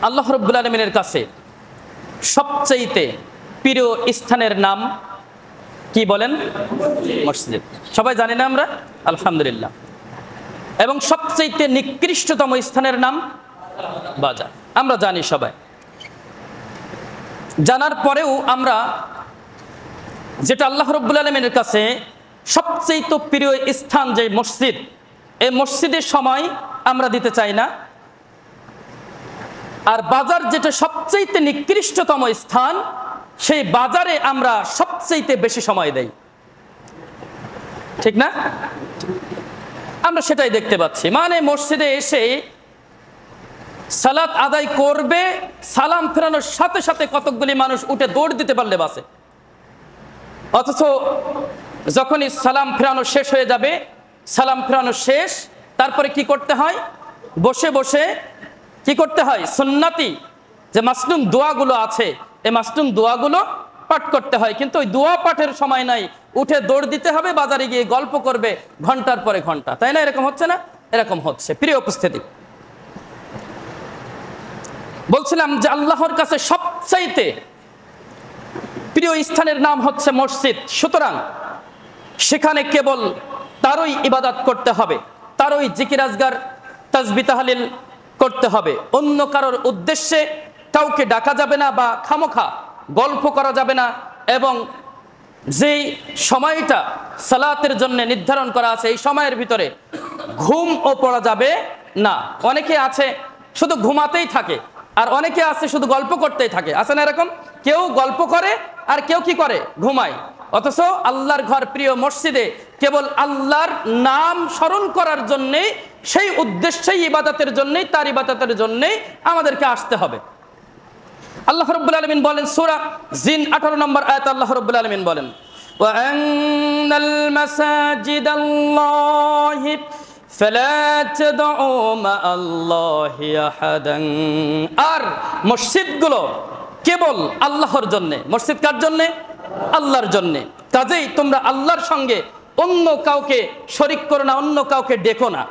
আল্লাহ রাব্বুল আলামিনের কাছে সবচাইতে প্রিয় স্থানের নাম কি বলেন? মসজিদ। সবাই জানি না আমরা? আলহামদুলিল্লাহ। এবং সবচাইতে নিকৃষ্টতম স্থানের নাম বাজার। আমরা জানি সবাই। জানার পরেও আমরা যেটা আল্লাহ রাব্বুল আলামিনের কাছে সবচাইতে প্রিয় স্থান যে মসজিদ, এই মসজিদের সময় আমরা দিতে চাই না। আর বাজার যেটা সবচাইতে নিকৃষ্টতম স্থান, সেই বাজারে আমরা সবচাইতে বেশি সময় দেই, ঠিক না? আমরা সেটাই দেখতে পাচ্ছি। মানে মসজিদে এসে সালাত আদায় করবে, সালাম ফেরানোর সাথে সাথে কতকগুলি মানুষ উঠে দৌড় দিতে পারলে বাসে, অথচ যখনই সালাম ফেরানো শেষ হয়ে যাবে, সালাম ফেরানো শেষ, তারপরে কি করতে হয়? বসে বসে কি করতে হয়? সুন্নতি যে মাসনুন দোয়াগুলো আছে, এই মাসনুন দোয়াগুলো পাঠ করতে হয়। কিন্তু ওই দোয়া পাঠের সময় নাই, উঠে দৌড় দিতে হবে, বাজারে গিয়ে গল্প করবে ঘন্টার পরে ঘন্টা, তাই না? এরকম হচ্ছে না? এরকম হচ্ছে। প্রিয় উপস্থিতি, বলছিলাম যে আল্লাহর কাছে সবচাইতে প্রিয় স্থানের নাম হচ্ছে মসজিদ। সুতরাং সেখানে কেবল তারই ইবাদত করতে হবে, তারই জিকির আজগার তাসবিহ তাহলিল করতে হবে। অন্য কারোর উদ্দেশ্যে কাউকে ডাকা যাবে না বা খামোখা গল্প করা যাবে না। এবং যেই সময়টা সালাতের জন্য নির্ধারণ করা আছে, এই সময়ের ভিতরে ঘুমও পড়া যাবে না। অনেকে আছে শুধু ঘুমাতেই থাকে, আর অনেকে আছে শুধু গল্প করতেই থাকে, আছে না এরকম? কেউ গল্প করে আর কেউ কি করে? ঘুমায়। অথচ আল্লাহর ঘর প্রিয় মসজিদে কেবল আল্লাহর নাম স্মরণ করার জন্যে, সেই উদ্দেশ্যেই ইবাদতের জন্যই, তার ইবাদতের জন্যই আমাদেরকে আসতে হবে। আল্লাহ রাব্বুল আলামিন বলেন সূরা জিন 18 নম্বর আয়াত, আল্লাহ রাব্বুল আলামিন বলেন ওয়া আন্নাল মাসাজিদাল্লাহি ফালা তাদউ মা'আল্লাহি আহাদান। আর মসজিদগুলো কেবল আল্লাহর জন্য। মসজিদ কার জন্য? আল্লাহর জন্য। কাজেই তোমরা আল্লাহর সঙ্গে অন্য কাউকে শরীক করো না, অন্য কাউকে ডেকো না।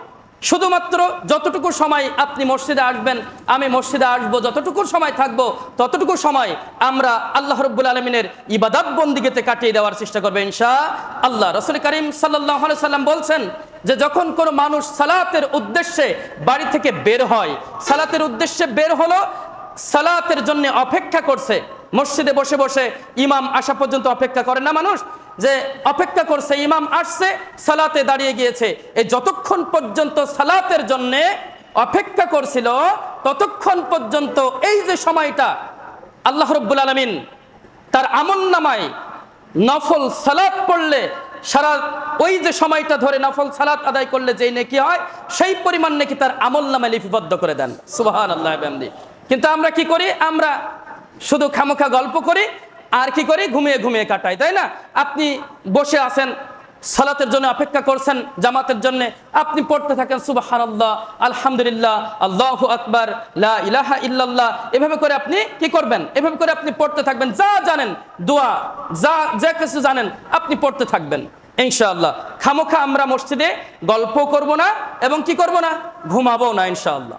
শুধুমাত্র যতটুকু সময় আপনি মসজিদে আসবেন, আমি মসজিদে আসবো, যতটুকু সময় থাকবো ততটুকু সময় আমরা আল্লাহ রাব্বুল আলামিনের ইবাদত বন্দিগিতে কাটিয়ে দেওয়ার চেষ্টা করবে ইনশাআল্লাহ। রাসূল কারীম সাল্লাল্লাহু আলাইহি সাল্লাম বলছেন যে যখন কোনো মানুষ সালাতের উদ্দেশ্যে বাড়ি থেকে বের হয়, সালাতের উদ্দেশ্যে বের হলো, সালাতের জন্য অপেক্ষা করছে, মসজিদে বসে বসে ইমাম আসা পর্যন্ত অপেক্ষা করে না মানুষ, যে অপেক্ষা করছে, ইমাম আসছে, সালাতে দাঁড়িয়ে গিয়েছে। এই যতক্ষণ পর্যন্ত সালাতের জন্য অপেক্ষা করছিল, ততক্ষণ পর্যন্ত এই যে সময়টা আল্লাহ রাব্বুল আলামিন তার আমলনামায় নফল সালাত পড়লে, সারা ওই যে সময়টা ধরে নফল সালাত আদায় করলে যেই নেকি হয়, সেই পরিমাণ নেকি তার আমলনামায় লিপিবদ্ধ করে দেন। সুবহানাল্লাহ বিহামদি। কিন্তু আমরা কি করি? আমরা শুধু খামোখা গল্প করি আর কি করি? ঘুমিয়ে ঘুমিয়ে কাটাই, তাই না? আপনি বসে আছেন, সালাতের জন্য অপেক্ষা করছেন, জামাতের জন্য, আপনি পড়তে থাকেন সুবহানাল্লাহ, আলহামদুলিল্লাহ, আল্লাহু আকবার, লা ইলাহা ইল্লাল্লাহ। এভাবে করে আপনি কি করবেন? এভাবে করে আপনি পড়তে থাকবেন, যা জানেন দোয়া, যা কিছু জানেন আপনি পড়তে থাকবেন ইনশাআল্লাহ। খামোখা আমরা মসজিদে গল্প করব না এবং কি করব না? ঘুমাবো না ইনশাআল্লাহ।